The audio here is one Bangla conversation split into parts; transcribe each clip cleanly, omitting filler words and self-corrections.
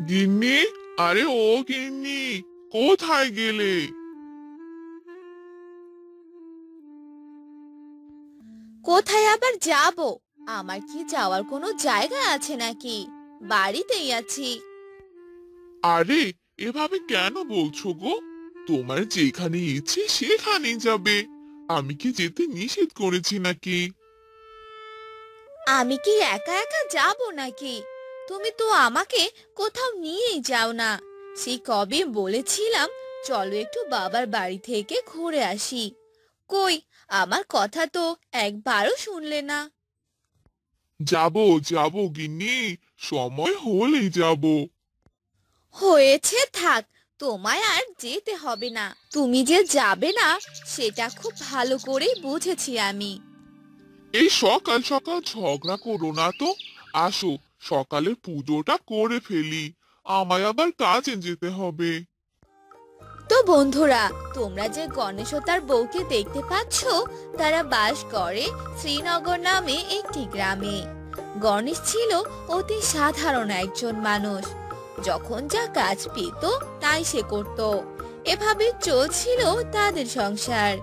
গিন্নি, আরে ও গিন্নি, কোথায় গেলে? কোথায় আবার যাব? আমার কি যাওয়ার কোনো জায়গা আছে নাকি? বাড়িতেই আছি। আরে, এভাবে কেন বলছো গো? তোমার যেখানে ইচ্ছে সেখানেই যাবে। আমি কি যেতে নিষেধ করেছি নাকি? আমি কি একা একা যাব নাকি? তুমি তো আমাকে কোথাও নিয়েই যাও না। সেই কবে বলেছিলাম চলো একটু বাবার বাড়ি থেকে ঘুরে আসি। কই, আমার কথা তো একবারও শুনলে না। যাবো যাবো গিন্নি, সময় হলেই যাবো। হয়েছে, থাক। তোমায় আর যেতে হবে না। তুমি যে যাবে না সেটা খুব ভালো করেই বুঝেছি আমি। এই সকাল সকাল ঝগড়া করো না তো। আসো, সকালের পুজোটা করে ফেলি। আমায় আবার কাজে যেতে হবে। তো বন্ধুরা, তোমরা যে গণেশ ও তার বউকে দেখতে পাচ্ছ, তারা বাস করে শ্রীনগর নামে একটি গ্রামে। গণেশ ছিল অতি সাধারণ একজন মানুষ। যখন যা কাজ পেত তাই সে করত। এভাবে চলছিল তাদের সংসার।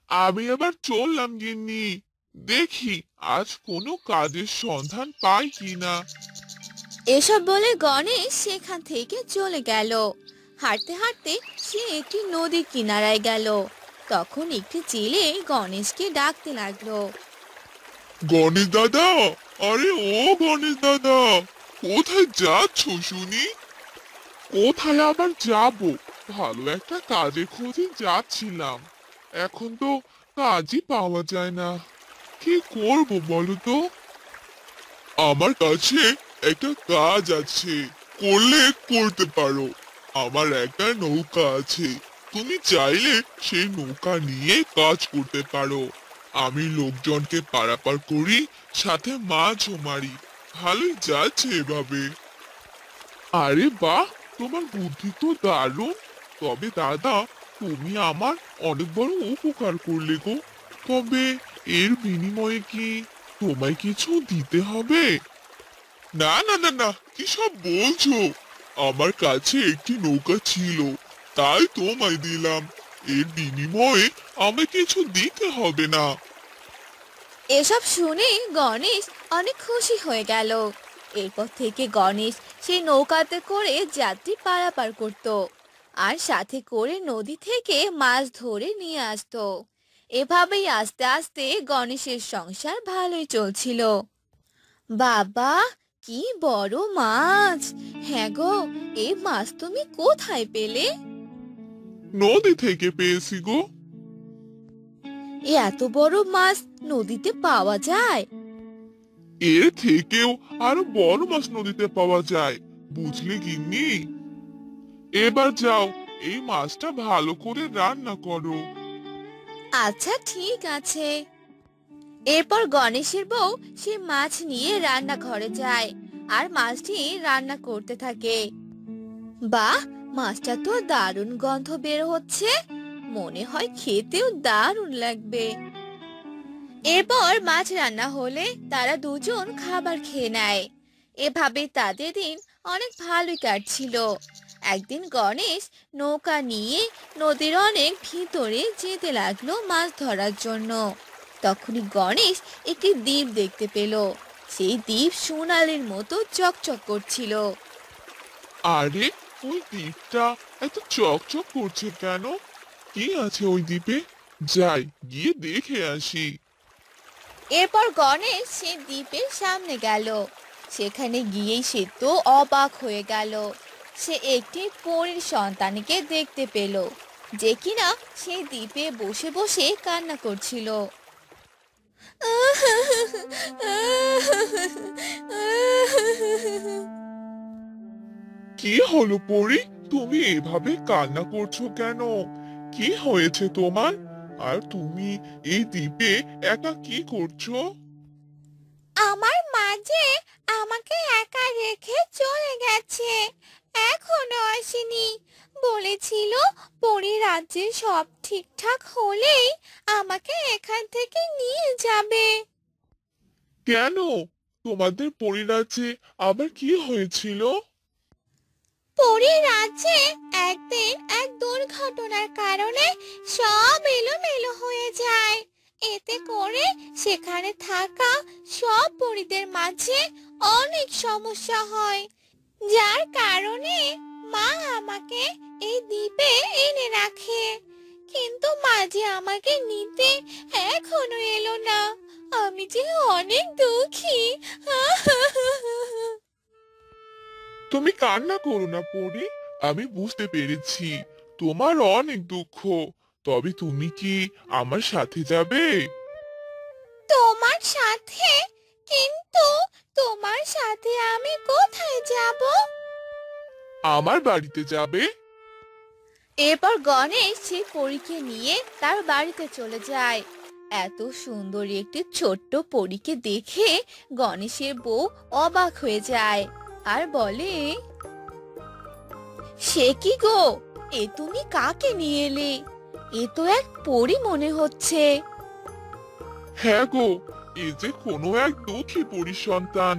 আমি আবার চললাম গিন্নি। দেখি আজ কোনো কাজের সন্ধান পাই কিনা। এসব বলে গণেশ সেখান থেকে চলে গেল। হাঁটতে হাঁটতে সে একটি নদীর কিনারায় গেল। তখন একটি জেলে গণেশকে ডাকতে লাগলো। গণেশ দাদা, আরে ও গণেশ দাদা, কোথায় যাচ্ছ শুনি? কোথায় আবার যাব? ভালো একটা কাজের খোঁজে যাচ্ছিলাম। এখন তো কাজই পাওয়া যায় না। কি করব বলো তো? আমার কাছে একটা কাজ আছে, করলে করতে পারো। আমার একটা নৌকা আছে, তুমি চাইলে সেই নৌকা নিয়ে কাজ করতে পারো। আমি লোকজনকে পারাপার করি, সাথে মাছও মারি। ভালোই যাচ্ছে এভাবে। আরে বাহ, তোমার বুদ্ধি তো দারুণ। তবে দাদা, তুমি আমার অনেক বড় উপকার করলে গো। তবে এর বিনিময়ে কি তোমায় কিছু দিতে হবে? না না না না, কি সব বলছো? আমার কাছে একটি নৌকা ছিল, তাই তোমায় দিলাম। এর বিনিময়ে আমায় কিছু দিতে হবে না। এসব শুনে গণেশ অনেক খুশি হয়ে গেল। এরপর থেকে গণেশ সেই নৌকাতে করে যাত্রী পারাপার করত আর সাথে করে নদী থেকে মাছ ধরে নিয়ে আসতো। এভাবেই আস্তে আস্তে গণেশের সংসার ভালোই চলছিল। বাবা, কি বড় মাছ! হ্যাঁ গো, এই মাছ তুমি কোথায় পেলে? নদী থেকে পেয়েছি গো। এত বড় মাছ নদীতে পাওয়া যায়? এর থেকেও আরো বড় মাছ নদীতে পাওয়া যায়, বুঝলে গিন্নি? এবার যাও, এই মাছটা ভালো করে রান্না করো। আচ্ছা, ঠিক আছে। এরপর গণেশের বউ সে মাছ নিয়ে রান্নাঘরে যায় আর মাছটি রান্না করতে থাকে। বাহ, মাছটা তো দারুণ গন্ধ বের হচ্ছে। মনে হয় খেতেও দারুণ লাগবে। এরপর মাছ রান্না হলে তারা দুজন খাবার খেয়ে নেয়। এভাবে তাদের দিন অনেক ভালোই কাটছিল। একদিন গণেশ নৌকা নিয়ে নদীর অনেক ভিতরে যেতে লাগলো মাছ ধরার জন্য। তখনই গণেশ একটি দ্বীপ দেখতে পেল। সেই দ্বীপ সোনালীর মতো চকচক করছিল। আরে, ওই দ্বীপটা এত চকচক করছে কেন? কি আছে ওই দ্বীপে? যাই, গিয়ে দেখে আসি। এরপর গণেশ সে দ্বীপের সামনে গেল। সেখানে গিয়েই সে তো অবাক হয়ে গেল। সে একটি পরীর সন্তানকে দেখতে পেল, যে কিনা সেই দ্বীপে বসে বসে কান্না করছিল। কি হলো পরি, তুমি এভাবে কান্না করছো কেন? কি হয়েছে তোমার? আর তুমি এই দ্বীপে একা কি করছো? আমার মা যে আমাকে একা রেখে চলে গেছে, এখনো আসেনি। বলেছিল পরী রাজ্যে সব ঠিকঠাক হলেই আমাকে এখান থেকে নিয়ে যাবে। কেন? তোমাদের পরিরাজ্যে আবার কি হয়েছিল? পরী রাজ্যে একদিন এক দুর্ঘটনার কারণে সব এলোমেলো হয়ে যায়। এতে করে সেখানে থাকা সব পরীদের মাঝে অনেক সমস্যা হয়, যার কারণে মা আমাকে এই দ্বীপে এনে রাখে। কিন্তু মাঝে আমাকে নিতে এখনো এলো না। আমি যে অনেক দুঃখী। তুমি কান্না করো না পরি, আমি বুঝতে পেরেছি তোমার অনেক দুঃখ। তবে তুমি কি আমার সাথে যাবে? তোমার সাথে? কিন্তু তোমার সাথে আমি কোথায় যাব? আমার বাড়িতে যাবে। এরপর গণেশ সেই পরীকে নিয়ে তার বাড়িতে চলে যায়। এত সুন্দর একটি ছোট্ট পরীকে দেখে গণেশের বউ অবাক হয়ে যায় আর বলে, সে কি গো, এ তুমি কাকে নিয়ে এলে? এ তো এক পরী মনে হচ্ছে। হ্যাঁ গো, এ যে কোনো এক দুঃখী পরীর সন্তান।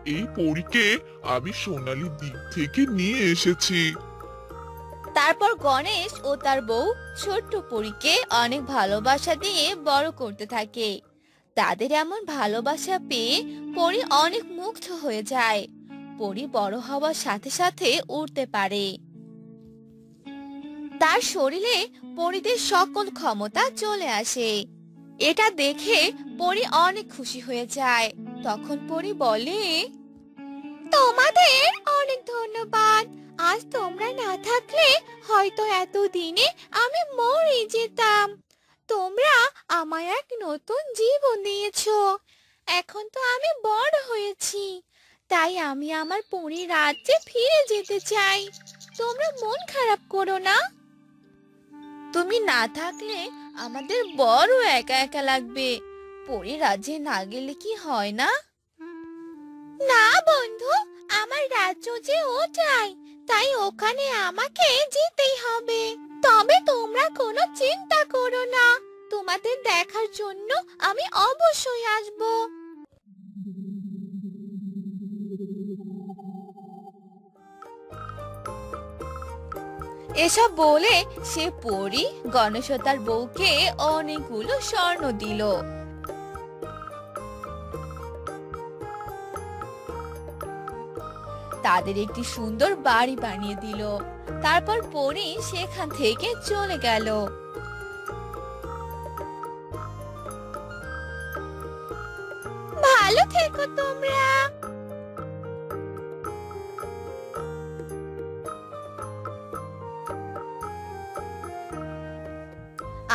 এই পরীকে আমি সোনালী দ্বীপ থেকে নিয়ে এসেছি। তারপর গণেশ ও তার বউ ছোট্ট পরীকে অনেক ভালোবাসা দিয়ে বড় করতে থাকে। তাদের এমন ভালোবাসা পেয়ে পরী অনেক মুগ্ধ হয়ে যায়। পরী বড় হওয়ার সাথে সাথে উড়তে পারে। তার শরীরে পরীদের সকল ক্ষমতা চলে আসে। এটা দেখে পরী অনেক খুশি হয়ে যায়। তখন পরী বলে, তোমাদের অনেক ধন্যবাদ। আজ তোমরা না থাকলে হয়তো এতদিনে আমি মরে যেতাম। তোমরা আমায় এক নতুন জীবন দিয়েছো। এখন তো আমি বড় হয়েছি, তাই আমি আমার পরী রাজ্যে ফিরে যেতে চাই। তোমরা মন খারাপ করো না। তুমি না থাকলে আমাদের বড় একা একা লাগবে। পরী রাজ্যে না গেলে কি হয় না? না বন্ধু, আমার রাজ্য যে ওটাই, তাই ওখানে আমাকে যেতেই হবে। তবে তোমরা কোনো চিন্তা করো না, তোমাদের দেখার জন্য আমি অবশ্যই আসব। এসব বলে সে পরী গণেশ ও তার বউকে অনেকগুলো স্বর্ণ দিল। তাদের একটি সুন্দর বাড়ি বানিয়ে দিল। তারপর পরী সেখান থেকে চলে গেল। ভালো থেকো তোমরা।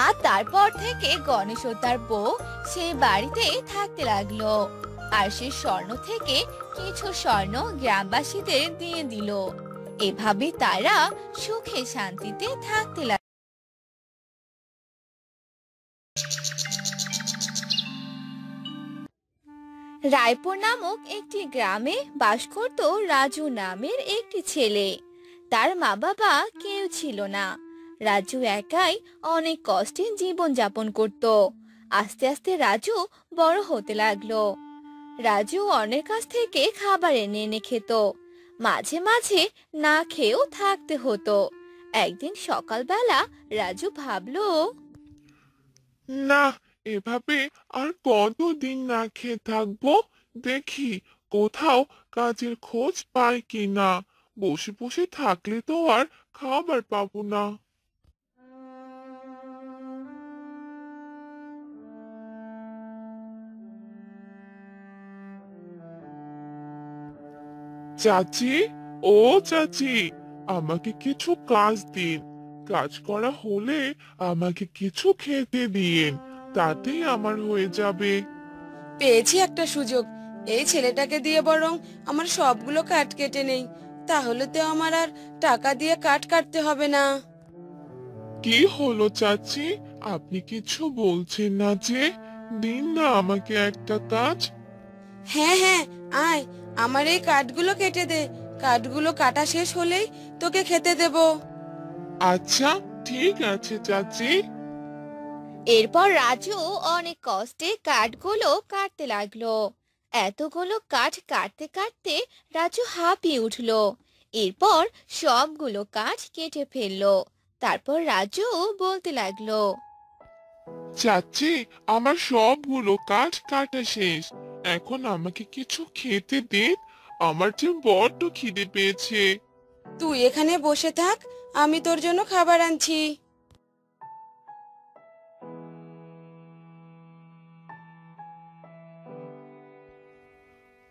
আর তারপর থেকে গণেশ ও তার বউ সেই বাড়িতে থাকতে লাগলো। আর সে স্বর্ণ থেকে কিছু স্বর্ণ গ্রামবাসীদের দিয়ে দিল। এভাবে তারা সুখে শান্তিতে থাকতে লাগলো। রায়পুর নামক একটি গ্রামে বাস করত রাজু নামের একটি ছেলে। তার মা বাবা কেউ ছিল না। রাজু একাই অনেক কষ্টে জীবন যাপন করত। আস্তে আস্তে রাজু বড় হতে লাগলো। রাজু অন্যের কাছ থেকে খাবার এনে এনে খেত। মাঝে মাঝে না খেয়েও থাকতে হতো। একদিন সকালবেলা রাজু ভাবলো, না, এভাবে আর কতদিন না খেয়ে থাকবো? দেখি কোথাও কাজের খোঁজ পাই কিনা। বসে বসে থাকলে তো আর খাবার পাবো না। চাচি, ও চাচি, আমাকে কিছু কাজ দিন। কাজ করা হলে আমাকে কিছু খেতে দিন, তাতেই আমার হয়ে যাবে। পেয়েছি একটা সুযোগ। এই ছেলেটাকে দিয়ে বরং আমার সবগুলো কাঠ কেটে নেই, তাহলে তো আমার আর টাকা দিয়ে কাঠ কাটতে হবে না। কি হলো চাচি, আপনি কিছু বলছেন না যে? দিন না আমাকে একটা কাজ। হ্যাঁ হ্যাঁ, আয়, আমার এই কাঠগুলো কেটে দে। কাঠগুলো কাটা শেষ হলেই তোকে খেতে দেব। আচ্ছা, ঠিক আছে চাচি। এরপর রাজু অনেক কষ্টে কাঠগুলো কাটতে লাগলো। এতগুলো কাঠ কাটতে কাটতে রাজু হাঁপিয়ে উঠলো। এরপর সবগুলো কাঠ কেটে ফেললো। তারপর রাজু বলতে লাগলো, চাচি, আমার সবগুলো কাঠ কাটা শেষ। এখন আমাকে কিছু খেতে দিন। আমার যে বড্ড খিদে পেয়েছে। তুই এখানে বসে থাক, আমি তোর জন্য খাবার আনছি।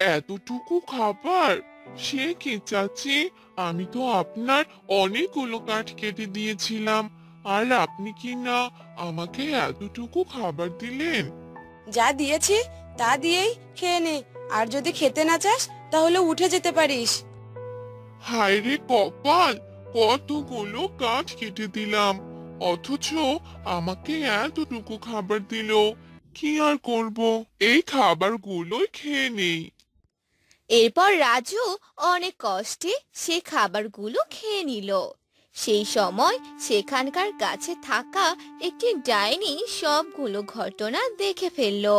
এতটুকু খাবার? সে কি চাচি, আমি তো আপনার অনেকগুলো কাঠ কেটে দিয়েছিলাম, আর আপনি কি না আমাকে এতটুকু খাবার দিলেন? যা দিয়েছি তা দিয়েই খেয়ে নে, আর যদি খেতে না চাস তাহলে উঠে যেতে পারিস। হায় রে কপাল, কতগুলো কাঠ কেটে দিলাম, অথচ আমাকে এতটুকু খাবার দিল। কি আর করব, এই খাবারগুলোই খেয়ে নেই। এরপর রাজু অনেক কষ্টে সে খাবারগুলো খেয়ে নিল। সেই সময় সেখানকার গাছে থাকা একটি ডাইনি সবগুলো ঘটনা দেখে ফেললো।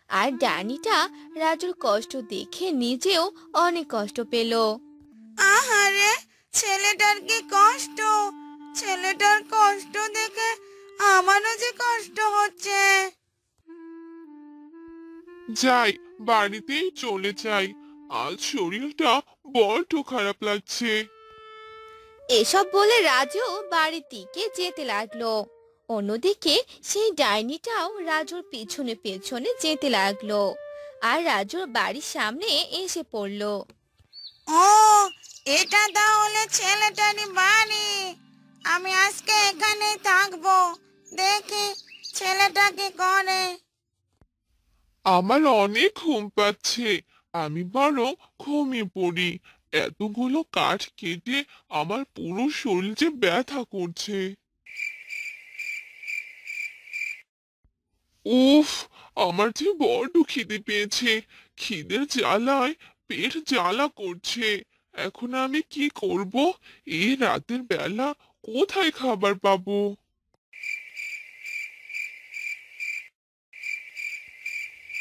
আর ডাইনিটা রাজুর কষ্ট দেখে নিজেও অনেক কষ্ট পেল। আহারে, ছেলেটার কি কষ্ট! ছেলেটার কষ্ট দেখে আমারও যে কষ্ট হচ্ছে। যাই, বাড়িতেই চলে যাই। আজ শরীরটা বড্ড খারাপ লাগছে। এসব বলে রাজু বাড়ির দিকে যেতে লাগলো। অন্যদিকে সেই ডাইনিটাও রাজুর পিছনে পেছনে যেতে লাগলো আর রাজুর বাড়ির সামনে এসে পড়লো। ও, এটা তাহলে ছেলেটারই বাড়ি। আমি আজকে এখানেই থাকবো, দেখি ছেলেটা কি করে। আমার অনেক ঘুম পাচ্ছে, আমি বরং ঘুমিয়ে পড়ি। এতগুলো কাঠ কেটে আমার পুরো শরীর যে ব্যথা করছে। উফ, আমার যে বড্ড খিদে পেয়েছে। খিদের জ্বালায় পেট জ্বালা করছে। এখন আমি কি করব? এই রাতের বেলা কোথায় খাবার পাবো?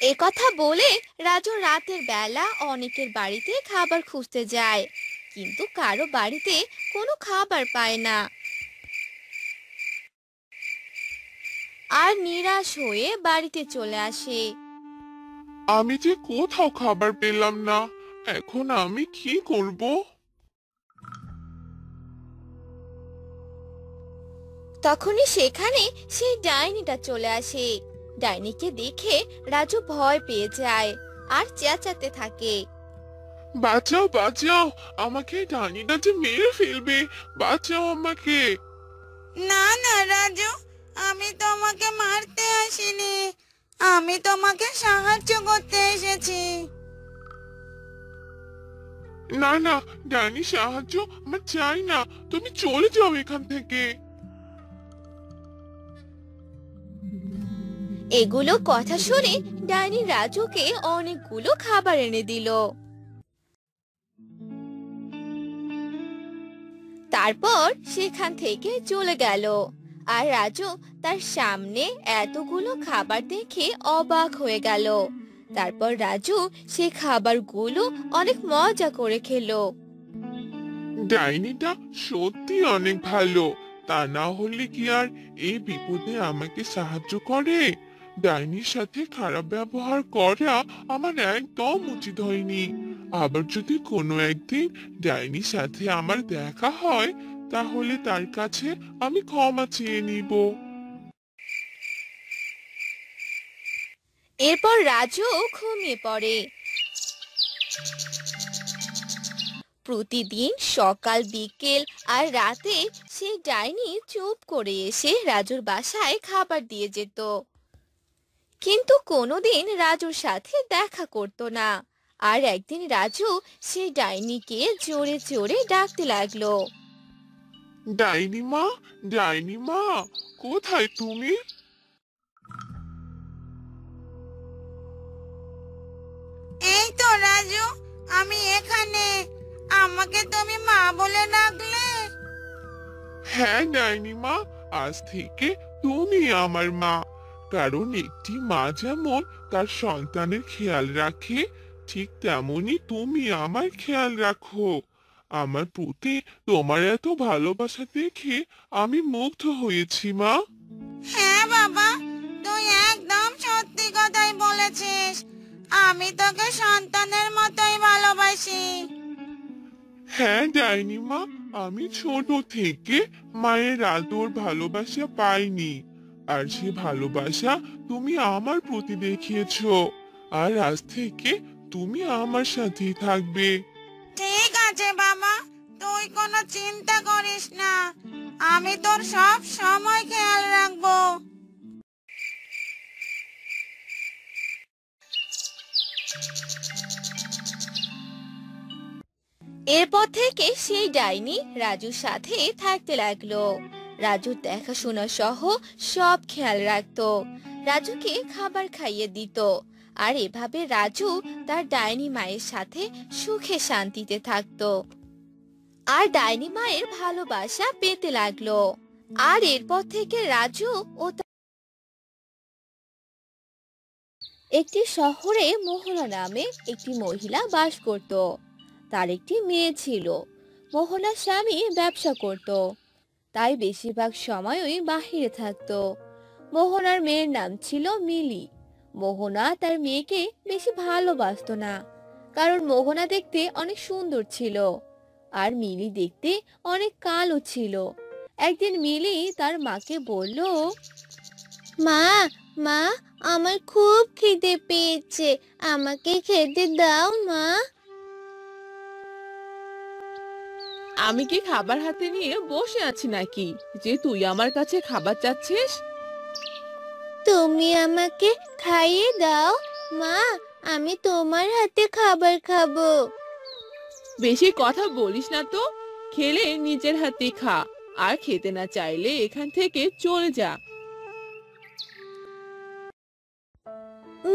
এ কথা বলে রাজু রাতের বেলা অনেকের বাড়িতে খাবার খুঁজতে যায়, কিন্তু কারো বাড়িতে কোনো খাবার পায় না। আর নিরাশ হয়ে বাড়িতে চলে আসে। আমি যে কোথাও খাবার পেলাম না। এখন আমি কি করব? তখনই সেখানে সেই ডাইনিটা চলে আসে। ডাইনিকে দেখে রাজু ভয় পেয়ে যায় আর চেঁচাতে থাকে। বাঁচাও, বাঁচাও, আমাকে ডাইনিটা যে মেরে ফেলবে। বাঁচাও আমাকে। না না রাজু, আমি তোমাকে মারতে আসিনি, আমি তোমাকে সাহায্য করতে এসেছি। না না, ডাইনি সাহায্য আমার চাই না। তুমি চলে যাও এখান থেকে। এগুলো কথা শুনে ডাইনি রাজুকে অনেকগুলো খাবার এনে দিল। তারপর সেখান থেকে চলে গেল। আর রাজু তার সামনে এতগুলো খাবার দেখে অবাক হয়ে গেল। তারপর রাজু সে খাবারগুলো অনেক মজা করে খেলো। ডাইনিটা সত্যি অনেক ভালো। তা না হলে কি আর এই বিপদে আমাকে সাহায্য করে? ডাইনির সাথে খারাপ ব্যবহার করা আমার একদম উচিত হয়নি। আবার যদি কোনো একদিন ডাইনির সাথে আমার দেখা হয়, তাহলে তার কাছে আমি ক্ষমা চেয়ে নিব। এরপর রাজু ঘুমিয়ে পড়ে। প্রতিদিন সকাল বিকেল আর রাতে সেই ডাইনি চুপ করে এসে রাজুর বাসায় খাবার দিয়ে যেত, কিন্তু কোনোদিন রাজুর সাথে দেখা করতো না। আর একদিন রাজু সেই ডাইনিকে জোরে জোরে ডাকতে লাগলো। ডাইনি মা, ডাইনি মা, কোথায় তুমি? এই তো রাজু, আমি এখানে। আমাকে তুমি মা বলে ডাকলে? হ্যাঁ ডাইনি মা, আজ থেকে তুমি আমার মা। কারণ একটি মা যেমন তার সন্তানের খেয়াল রাখে, ঠিক তেমনি তুমি আমার খেয়াল রাখো। আমার প্রতি তোমার এত ভালোবাসা দেখে আমি মুগ্ধ হয়েছি মা। হ্যাঁ বাবা, তুই একদম সত্যি কথাই বলেছিস। আমি তোকে সন্তানের মতোই ভালোবাসি। হ্যাঁ ডাইনি মা, আমি ছোট থেকে মায়ের আদর ভালোবাসা পাইনি, আর সে ভালোবাসা তুমি আমার প্রতি দেখিয়েছো। আর আজ থেকে তুমি আমার সাথেই থাকবে। ঠিক আছে বাবা, তুই কোনো চিন্তা করিস না। আমি তোর সব সময় খেয়াল রাখবো। এরপর থেকে সেই ডাইনি রাজুর সাথে থাকতে লাগলো। রাজুর দেখাশোনা সহ সব খেয়াল রাখতো, রাজুকে খাবার খাইয়ে দিত। আর এভাবে রাজু তার ডাইনি মায়ের সাথে সুখে শান্তিতে থাকতো, আর ডাইনি মায়ের ভালোবাসা পেতে লাগলো। আর এরপর থেকে রাজু ও একটি শহরে মোহনা নামে একটি মহিলা বাস করত। তার একটি মেয়ে ছিল। মোহনার স্বামী ব্যবসা করত, তাই বেশিরভাগ সময়ই বাহিরে থাকতো। মোহনার মেয়ের নাম ছিল মিলি। মোহনা তার মেয়েকে বেশি ভালোবাসতো না, কারণ মোহনা দেখতে অনেক সুন্দর ছিল আর মিলি দেখতে অনেক কালো ছিল। একদিন মিলি তার মাকে বলল, মা, মা, আমার খুব খিদে পেয়েছে, আমাকে খেতে দাও মা। আমি কি খাবার হাতে নিয়ে বসে আছি নাকি যে তুই আমার কাছে খাবার চাচ্ছিস? তুমি আমাকে খাইয়ে দাও মা, আমি তোমার হাতে খাবার খাবো। বেশি কথা বলিস না তো, খেলে নিজের হাতে খা, আর খেতে না চাইলে এখান থেকে চলে যা।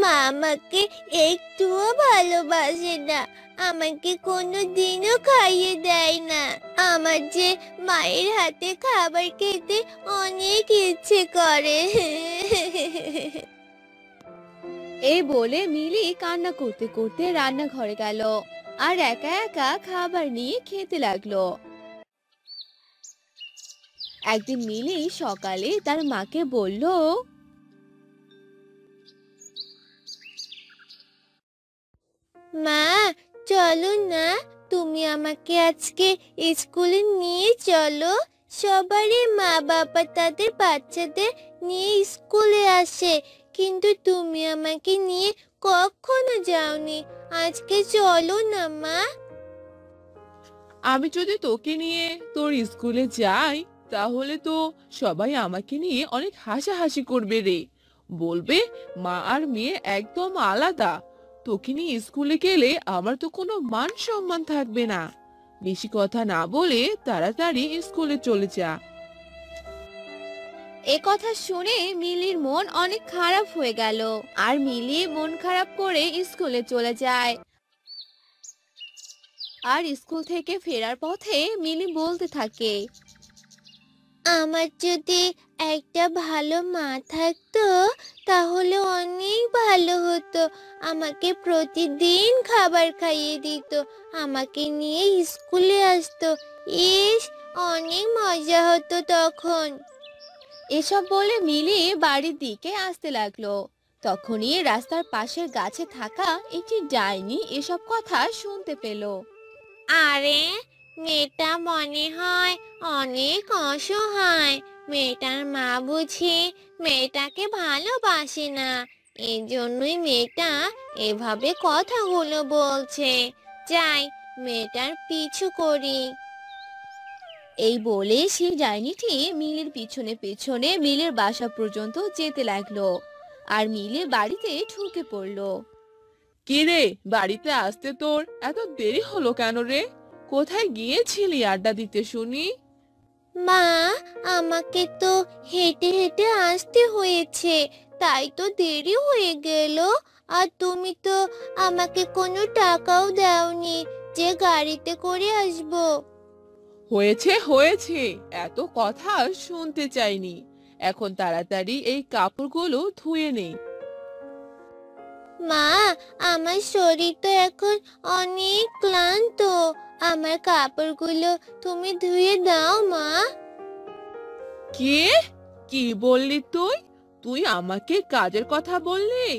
মা আমাকে একটুও ভালোবাসে না, আমাকে কোনো দিনও খাইয়ে দেয় না। আমার যে মায়ের হাতে খাবার খেতে অনেক ইচ্ছে করে। এই বলে মিলি কান্না করতে করতে রান্নাঘরে গেল আর একা একা খাবার নিয়ে খেতে লাগলো। একদিন মিলি সকালে তার মাকে বলল, মা, চলো না, তুমি আমাকে আজকে স্কুলে নিয়ে চলো। সবারই মা বাবা তাদের বাচ্চাদের নিয়ে স্কুলে আসে, কিন্তু তুমি আমাকে নিয়ে কখনো যাওনি। আজকে চলো না মা। আমি যদি তোকে নিয়ে তোর স্কুলে যাই, তাহলে তো সবাই আমাকে নিয়ে অনেক হাসাহাসি করবে রে। বলবে মা আর মেয়ে একদম আলাদা। তোকে নিয়ে স্কুলে গেলে আমার তো কোনো মান সম্মান থাকবে না। বেশি কথা না বলে তাড়াতাড়ি স্কুলে চলে যা। এ কথা শুনে মিলির মন অনেক খারাপ হয়ে গেল, আর মিলি মন খারাপ করে স্কুলে চলে যায়। আর স্কুল থেকে ফেরার পথে মিলি বলতে থাকে, আমার যদি একটা ভালো মা থাকতো তাহলে অনেক ভালো হতো। আমাকে প্রতিদিন খাবার খাইয়ে দিত, আমাকে নিয়ে স্কুলে আসতো। ইস, অনেক মজা হতো তখন। এসব বলে মিলি বাড়ির দিকে আসতে লাগলো। তখনই রাস্তার পাশের গাছে থাকা একটি ডাইনি এসব কথা শুনতে পেল। আরে, মেয়েটা মনে হয় অনেক অসহায়। মেয়েটার মা বুঝি মেয়েটাকে ভালোবাসে না, এই জন্যই মেয়েটা এভাবে কথাগুলো বলছে। যাই, মেয়েটার পিছু করি। এই বলে সেই ডাইনিটি মিলের পিছনে পিছনে মিলের বাসা পর্যন্ত যেতে লাগলো, আর মিলের বাড়িতে ঢুকে পড়লো। কি রে, বাড়িতে আসতে তোর এত দেরি হলো কেন রে? কোথায় গিয়েছিলি আড্ডা দিতে শুনি? মা, আমাকে তো হেঁটে হেঁটে আসতে হয়েছে, তাই তো দেরি হয়ে গেল। আর তুমি তো আমাকে কোনো টাকাও দাওনি যে গাড়িতে করে আসবো। হয়েছে হয়েছে, এত কথা শুনতে চাইনি। এখন তাড়াতাড়ি এই কাপড়গুলো ধুয়ে নেই। মা, আমার শরীর তো এখন অনেক ক্লান্ত। আমার কাপড়গুলো তুমি ধুয়ে দাও মা। কে? কি বললি তুই? তুই আমাকে কাজের কথা বললি?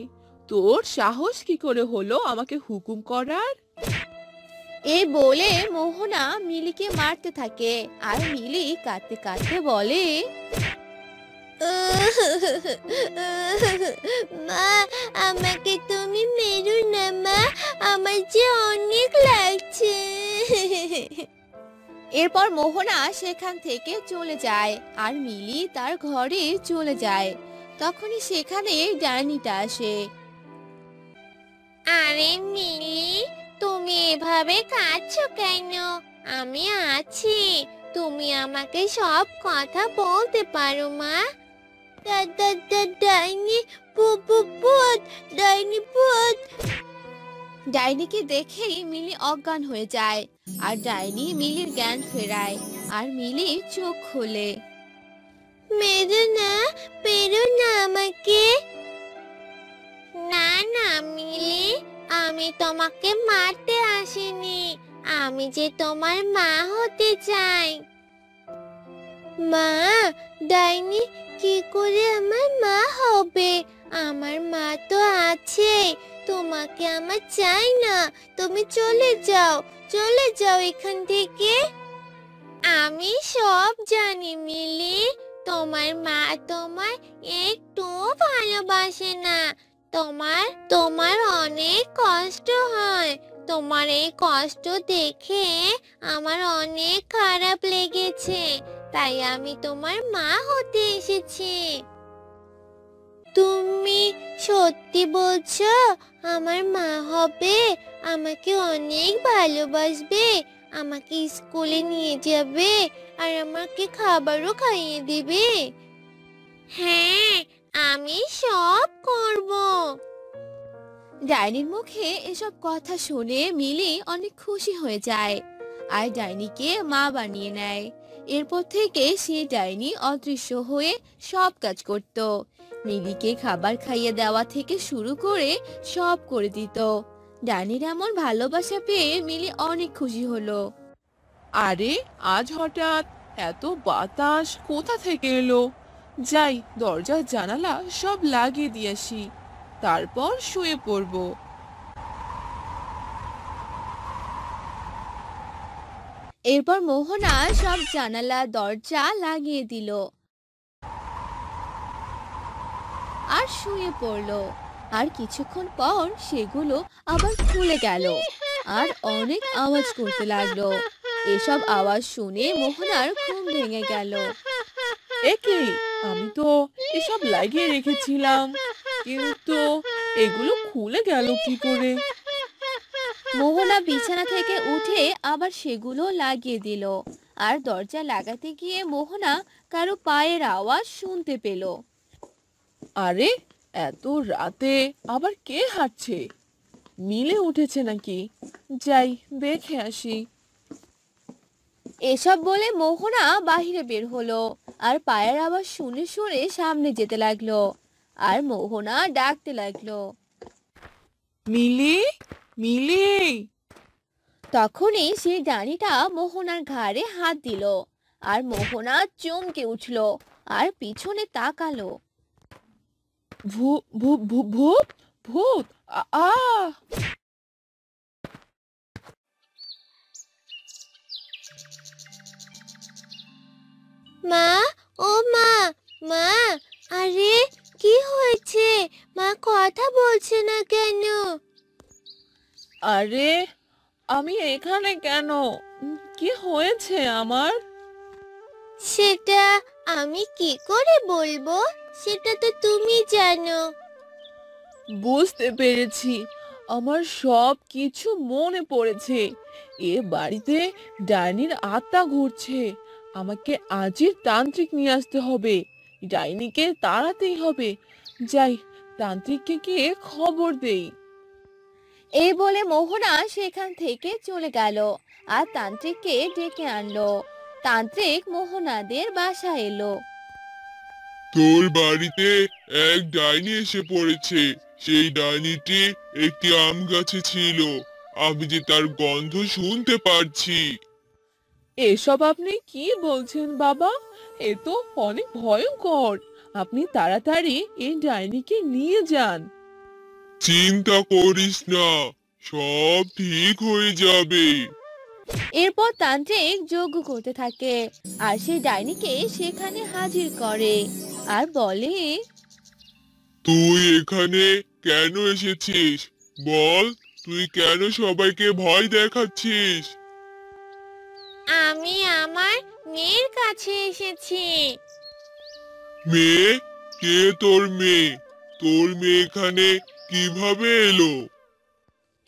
তোর সাহস কি করে হলো আমাকে হুকুম করার? এই বলে মোহনা মিলিকে মারতে থাকে আর মিলি কাঁদতে কাঁদতে বলে, মা, আমাকে তুমি মেরো না মা, আমার যে অনেক লাগছে। এরপর মোহনা সেখান থেকে চলে যায় আর মিলি তার ঘরে চলে যায়। তখনই সেখানে ডাইনিটা আসে। আরে মিলি, তুমি এভাবে কাঁদছো কেন? আমি আছি, তুমি আমাকে সব কথা বলতে পারো মা। ডাইনি, ভূত, ডাইনি ভূত। ডাইনিকে দেখেই মিলি অজ্ঞান হয়ে যায় আর ডাইনি মিলির জ্ঞান ফেরায় আর মিলি চোখ খোলে। মেরো না, পেরো না আমাকে। না না মিলি, আমি তোমাকে মারতে আসিনি, আমি যে তোমার মা হতে চাই। মা? ডাইনি কি করে আমার মা হবে? আমার মা তো আছে, তোমাকে আমার চাই না, তুমি চলে যাও এখান থেকে। আমি সব জানি মিলি, তোমার মা তোমার একটু ভালোবাসে না। তোমার তোমার অনেক কষ্ট হয়, তোমার এই কষ্ট দেখে আমার অনেক খারাপ লেগেছে, তাই আমি তোমার মা হতে এসেছি। তুমি সত্যি বলছো আমার মা হবে? আমাকে অনেক ভালোবাসবে, আমাকে স্কুলে নিয়ে যাবে আর আমাকে খাবারও খাইয়ে দিবে? হ্যাঁ, আমি সব করব। ডাইনির মুখে এসব কথা শুনে মিলি অনেক খুশি হয়ে যায় আর ডাইনিকে মা বানিয়ে নেয়। এরপর থেকে সে ডাইনি অদৃশ্য হয়ে সব কাজ করত। মিলিকে খাবার খাইয়ে দেওয়া থেকে শুরু করে সব করে দিত। ডাইনির এমন ভালোবাসা পেয়ে মিলি অনেক খুশি হলো। আরে আজ হঠাৎ এত বাতাস কোথা থেকে এলো? যাই, দরজা জানালা সব লাগিয়ে দিয়ে আসি, তারপর শুয়ে পড়বো। এরপর মোহনা সব জানালা দরজা লাগিয়ে দিল আর শুয়ে পড়লো। আর কিছুক্ষণ পর সেগুলো আবার খুলে গেল আর অনেক আওয়াজ করতে লাগলো। এসব আওয়াজ শুনে মোহনার ঘুম ভেঙে গেল। একে, আমি তো এসব লাগিয়ে রেখেছিলাম, কিন্তু এগুলো খুলে গেল কি করে? মোহনা বিছানা থেকে উঠে আবার সেগুলো লাগিয়ে দিল আর দরজা লাগাতে গিয়ে মোহনা কারো পায়ের আওয়াজ শুনতে পেল। আরে এত রাতে আবার কে হাঁটছে? মিলে উঠেছে নাকি? যাই দেখে আসি। এসব বলে মোহনা বাহিরে বের হলো আর পায়ের আওয়াজ শুনে শুনে সামনে যেতে লাগলো আর মোহনা ডাকতে লাগলো, মিলি, মিলি। তখনই সেই ডাইনিটা মোহনার ঘাড়ে হাত দিল আর মোহনা চমকে উঠলো আর পিছনে তাকালো। ভূত ভূত ভূত ভূত! আ আ! মা, ও মা, মা, আরে কি হয়েছে? মা কথা বলছে না কেন? আরে আমি এখানে কেন? কি হয়েছে আমার? সেটা আমি কি করে বলবো, সেটা তো তুমি জানো। বুঝতে পেরেছি, আমার সব কিছু মনে পড়েছে। এ বাড়িতে ডাইনির আত্মা ঘুরছে। আমাকে আজই তান্ত্রিক নিয়ে আসতে হবে, ডাইনিকে তাড়াতেই হবে। যাই, তান্ত্রিককে গিয়ে খবর দেই। এই বলে মোহনা সেখান থেকে চলে গেল আর তান্ত্রিককে ডেকে আনলো। তান্ত্রিক মোহনাদের বাসায় এলো। তোর বাড়িতে এক ডাইনি এসে পড়েছে। সেই ডাইনিটি একটি আম গাছে ছিল। আমি যে তার গন্ধ শুনতে পারছি। এসব আপনি কি বলছেন বাবা? এ তো অনেক ভয়ঙ্কর। আপনি তাড়াতাড়ি এই ডাইনিকে নিয়ে যান। চিন্তা করিস না, সব ঠিক হয়ে যাবে। এরপর তান্ত্রিক যজ্ঞ করতে থাকে আর সেই ডাইনিকে সেখানে হাজির করে আর বলে, তুই এখানে কেন এসেছিস? বল, তুই কেন সবাইকে ভয় দেখাচ্ছিস? আমি আমার মেয়ের কাছে এসেছি। মেয়ে? কে তোর মেয়ে? তোর মেয়ে এখানে কিভাবে এলো?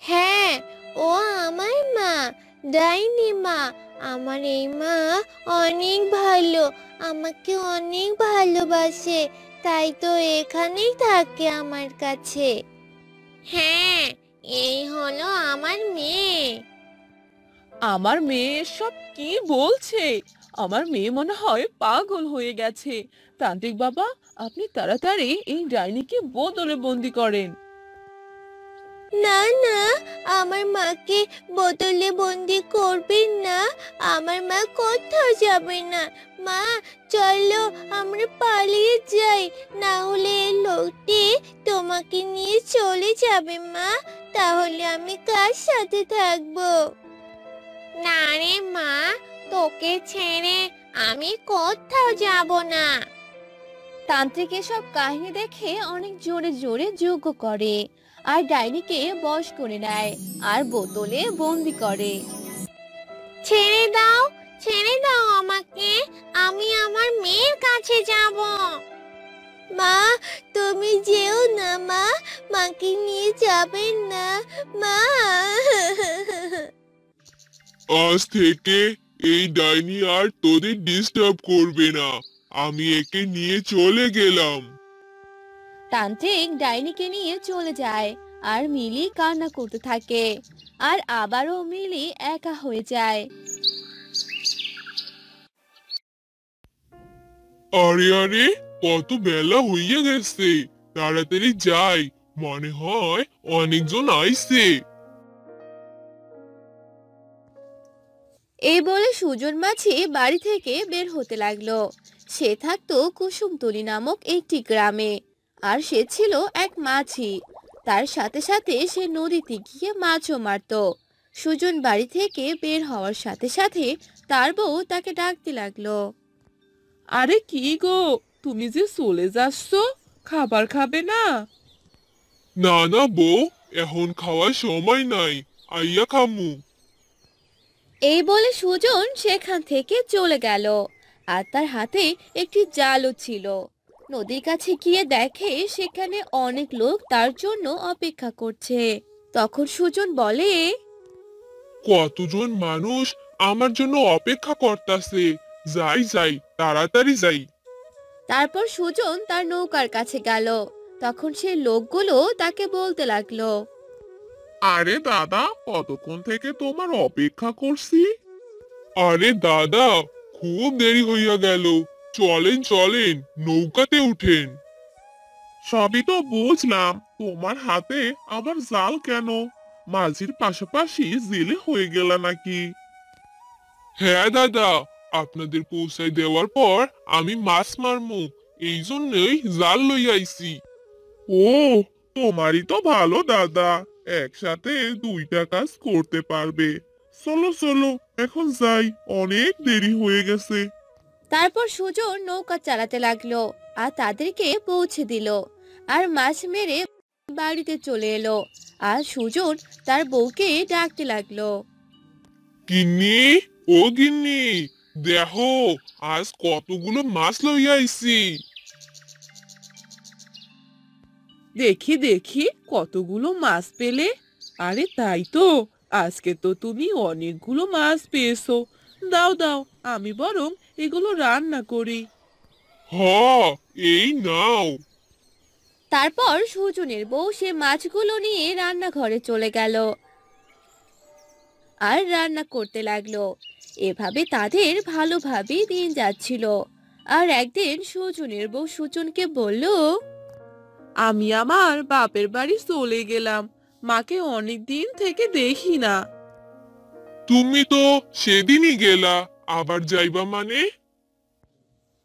হ্যাঁ, ও আমার মা, ডাইনি মা। আমার এই মা অনেক ভালো, আমাকে অনেক ভালোবাসে, তাই তো এখানেই থাকে আমার কাছে। হ্যাঁ, এই হলো আমার মেয়ে। আমার মেয়ে এসব কি বলছে? আমার মেয়ে মনে হয় পাগল হয়ে গেছে। তান্ত্রিক বাবা, আপনি তাড়াতাড়ি এই ডাইনিকে বোতলে বন্দি করেন। না না, আমার মাকে বোতলে বন্দি করবেন না। আমার মা কোথাও যাবে না। মা, চলো আমরা পালিয়ে যাই, না হলে এই লোকটি তোমাকে নিয়ে চলে যাবে। মা, তাহলে আমি কার সাথে থাকবো? না রে মা, তোকে ছেড়ে আমি কোথাও যাব না। তান্ত্রিক এসব কাহিনী দেখে অনেক জোরে জোরে যজ্ঞ করে আর ডাইনিকে বশ করে নেয় আর বোতলে বন্দি করে। ছেড়ে দাও আমাকে, আমি আমার মেয়ের কাছে যাব। মা, তুমি যেও না মা, মাকে নিয়ে যাবেন না মা। আজ থেকে এই ডাইনি আর তোদের ডিস্টার্ব করবে না। আমি একে নিয়ে চলে গেলাম। তান্ত্রিক ডাইনিকে নিয়ে চলে যায় আর মিলি কান্না করতে থাকে আর আবারও মিলি একা হয়ে যায়। আরে আরে, কত বেলা হইয়া গেছে, তাড়াতাড়ি যাই, মনে হয় অনেকজন আইছে। এই বলে সুজন মাছি বাড়ি থেকে বের হতে লাগলো। সে থাকতো কুসুমতলি নামক একটি গ্রামে আর সে ছিল এক মাছি। তার সাথে সাথে সে নদীতে গিয়ে মাছও মারতো। সুজন বাড়ি থেকে বের হওয়ার সাথে সাথে তার বউ তাকে ডাকতে লাগলো। আরে কি গো, তুমি যে চলে যাচ্ছ, খাবার খাবে না? না না বউ, এখন খাওয়ার সময় নাই, আইয়া খামু। এই বলে সুজন সেখান থেকে চলে গেল আর তার হাতে একটি জালও ছিল। নদীর কাছে গিয়ে দেখে সেখানে অনেক লোক তার জন্য অপেক্ষা করছে। তখন সুজন বলে, কতজন মানুষ আমার জন্য অপেক্ষা করতাছে, যাই যাই, তাড়াতাড়ি যাই। তারপর সুজন তার নৌকার কাছে গেল। তখন সে লোকগুলো তাকে বলতে লাগলো, আরে দাদা, কতক্ষণ থেকে তোমার অপেক্ষা করছি। আরে দাদা, খুব দেরি হইয়া গেল, চলেন চলেন, নৌকাতে উঠেন। সবই তো বুঝলাম, তোমার হাতে আবার জাল কেন? মাঝির পাশাপাশি জেলে হয়ে গেল নাকি? হ্যাঁ দাদা, আপনাদের পৌঁছায় দেওয়ার পর আমি মাছ মারমু, এই জন্যই জাল লইয়া আইছি। ও, তোমারই তো ভালো দাদা, একসাথে দুইটা কাজ করতে পারবে। চলো চলো, এখন যাই, অনেক দেরি হয়ে গেছে। তারপর সুজন নৌকা চালাতে লাগলো আর তাদেরকে পৌঁছে দিল আর মাছ মেরে বাড়িতে চলে এলো। আর সুজন তার বউকে ডাকতে লাগলো, গিন্নি, ও গিন্নি, দেখো আজ কতগুলো মাছ লইয়া আইছি। দেখি দেখি কতগুলো মাছ পেলে। আরে তাই তো, আজকে তো তুমি অনেকগুলো মাছ পেয়েছো। দাও দাও, আমি বরং এগুলো রান্না করি। হ, এই নাও। তারপর সুজনের বউ সে মাছগুলো নিয়ে রান্নাঘরে চলে গেল আর রান্না করতে লাগলো। এভাবে তাদের ভালোভাবেই দিন যাচ্ছিল। আর একদিন সুজনের বউ সুজনকে বলল, আমি আমার বাপের বাড়ি চলে গেলাম, মাকে অনেক দিন থেকে দেখি না। তুমি তো সেদিনই গেলা, আবার যাইবা মানে?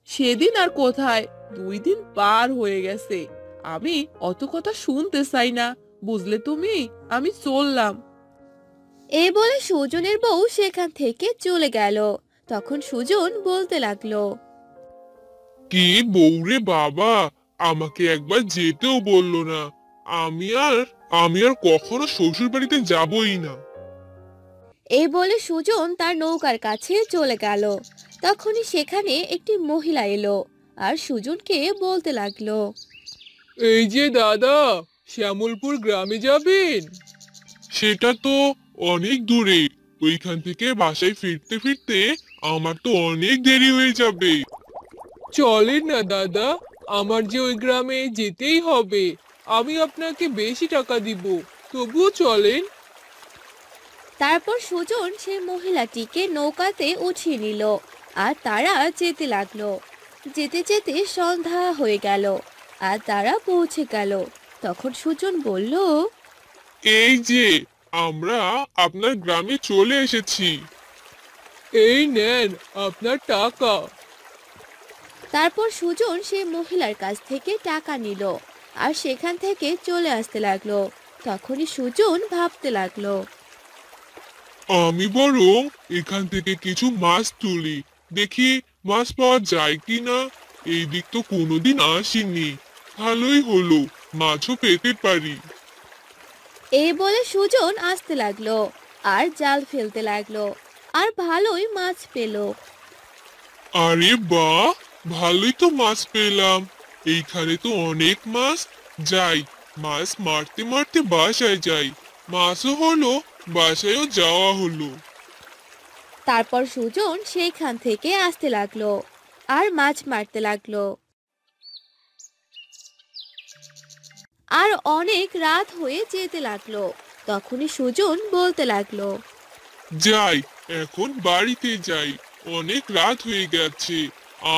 সেদিন আর কোথায়, 2 দিন পার হয়ে গেছে। আমি অত কথা শুনতে চাই না, বুঝলে তুমি, আমি চললাম। এই বলে সুজনের বউ সেখান থেকে চলে গেল। তখন সুজন বলতে লাগলো, কি বউরে বাবা, আমাকে একবার যেতেও বললো না। আমি আর আমি আর কখনো শ্বশুর বাড়িতে যাবই না। এই বলে সুজন তার নৌকার কাছে চলে গেল। তখনই সেখানে একটি মহিলা এলো আর সুজনকে বলতে লাগলো, এই যে দাদা, শ্যামলপুর গ্রামে যাবেন? সেটা তো অনেক দূরে, ওইখান থেকে বাসায় ফিরতে ফিরতে আমার তো অনেক দেরি হয়ে যাবে। চলেন না দাদা, আমার যে ওই গ্রামে যেতেই হবে। আমি আপনাকে বেশি টাকা দিব, তবুও চলেন। তারপর সুজন সে মহিলাটিকে নৌকাতে উঠিয়ে নিল আর তারা যেতে লাগলো। যেতে যেতে সন্ধ্যা হয়ে গেল আর তারা পৌঁছে গেল। তখন সুজন বলল, এই যে আমরা আপনার গ্রামে চলে এসেছি। এই নেন আপনার টাকা। তারপর সুজন সে মহিলার কাছ থেকে টাকা নিল আর সেখান থেকে চলে আসতে লাগলো। তখনই সুজন ভাবতে লাগলো, আমি বরং এখান থেকে কিছু মাছ তুলি, দেখি মাছ পাওয়া যায় কিনা। এই দিক তো কোনোদিন আসিনি, ভালোই হলো, মাছও পেতে পারি। এই বলে সুজন আসতে লাগলো আর জাল ফেলতে লাগলো আর ভালোই মাছ পেল। আরে বাহ, ভালোই তো মাছ পেলাম। এইখানে তো অনেক মাছ। যাই, মাছ মারতে মারতে বাসায় যাই। মাছও হলো, বাসায়ও যাওয়া হলো। তারপর সুজন সেইখান থেকে আসতে লাগলো আর মাছ মারতে লাগলো। আর অনেক রাত হয়ে যেতে লাগলো। তখনই সুজন বলতে লাগলো, যাই, এখন বাড়িতে যাই, অনেক রাত হয়ে গেছে,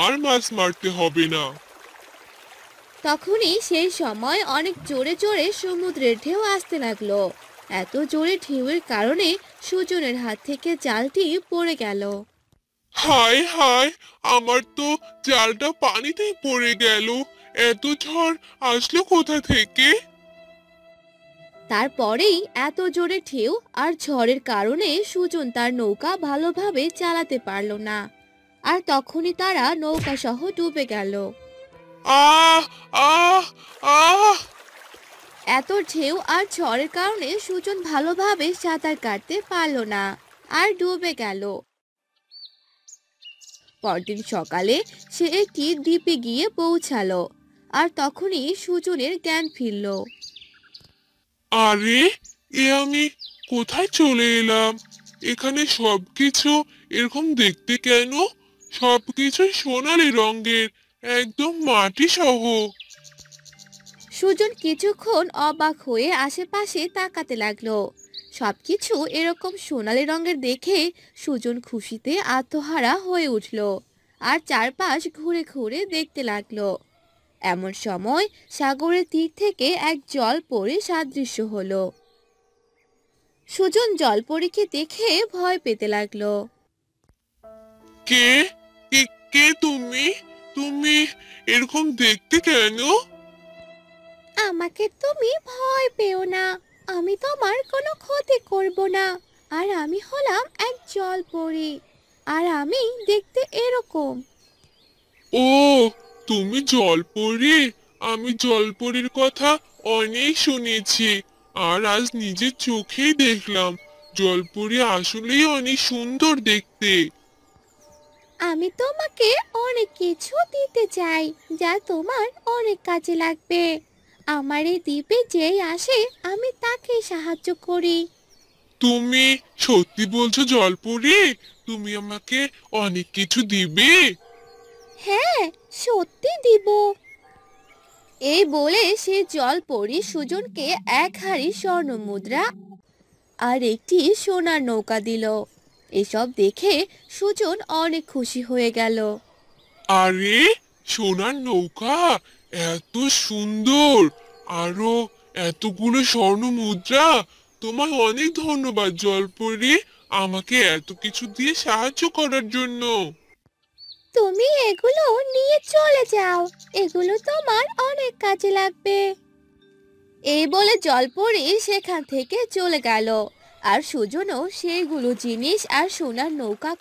আর মাছ মারতে হবে না। তখনই সেই সময় অনেক জোরে জোরে সমুদ্রের ঢেউ আসতে লাগলো। এত জোরে ঢেউয়ের কারণে সুজনের হাত থেকে জালটি পড়ে গেল। হায় হায়, আমার তো জালটা পানিতেই পড়ে গেল। এত ঝড় আসলো কোথা থেকে? তারপরেই এত জোরে ঢেউ আর ঝড়ের কারণে সুজন তার নৌকা ভালোভাবে চালাতে পারলো না। আর তখনই তারা নৌকা সহ ডুবে গেল। আহ আহ আহ এত ঢেউ আর ঝড়ের কারণে সুজন ভালোভাবে সাঁতার কাটতে পারলো না আর ডুবে গেল। পরদিন সকালে সে একটি দ্বীপে গিয়ে পৌঁছালো আর তখনই সুজনের জ্ঞান ফিরল। আরে, এ আমি কোথায় চলে এলাম? এখানে সবকিছু এরকম দেখতে কেন? সবকিছুই সোনালী রঙের, একদম মাটি সহ। সুজন কিছুক্ষণ অবাক হয়ে আশেপাশে তাকাতে লাগলো। সবকিছু এরকম সোনালী রঙের দেখে সুজন খুশিতে আত্মহারা হয়ে উঠল আর চারপাশ ঘুরে ঘুরে দেখতে লাগলো। এমন সময় সাগরের তীর থেকে এক জলপরী সাদৃশ্য হলো। সুজন জলপরীকে দেখে ভয় পেতে লাগলো। কে কে কে তুমি? তুমি এরকম দেখতে কেন? আমাকে তুমি ভয় পেও না, আমি তোমার কোনো ক্ষতি করব না। আর আমি হলাম এক জলপরী, আর আমি দেখতে এরকম। ও, তুমি জলপরী? আমি জলপরীর কথা অনেক শুনেছি, আর আজ নিজের চোখেই দেখলাম। জলপরী আসলেই অনেক সুন্দর দেখতে। আমি তোমাকে অনেক কিছু দিতে চাই যা তোমার অনেক কাজে লাগবে। আমার এই দ্বীপে যেই আসে আমি তাকে সাহায্য করি। তুমি সত্যি বলছো জলপরী? তুমি আমাকে অনেক কিছু দিবে? হ্যাঁ, সত্যি দিব। এই বলে সে জলপরী সুজনকে এক হাড়ি স্বর্ণ মুদ্রা আর একটি সোনার নৌকা দিল। এসব দেখে সুজন অনেক খুশি হয়ে গেল। আরে সোনার নৌকা, এত সুন্দর, আরো এতগুলো স্বর্ণ মুদ্রা। তোমায় অনেক ধন্যবাদ জলপরি, আমাকে এত কিছু দিয়ে সাহায্য করার জন্য। তুমি এগুলো নিয়ে চলে যাও, এগুলো তোমার অনেক কাজে লাগবে। এই বলে জলপরি সেখান থেকে চলে গেল। আর সুজনও সেইগুলো জিনিস আর সোনার নৌকা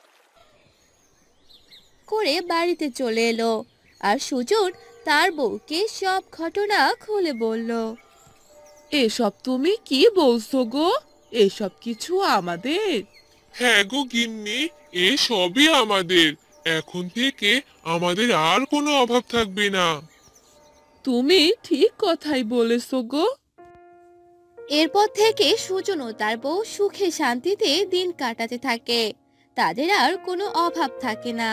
করে বাড়িতে চলে এলো। আর সুজন তার বউকে সব ঘটনা খুলে বলল। এসব তুমি কি বলছো গো? এসব কিছু আমাদের? হ্যাঁ গো গিন্নি, এ সবই আমাদের। এখন থেকে আমাদের আর কোনো অভাব থাকবে না। তুমি ঠিক কথাই বলেছো গো। এরপর থেকে সুজন ও তার বউ সুখে শান্তিতে দিন কাটাতে থাকে। তাদের আর কোনো অভাব থাকে না।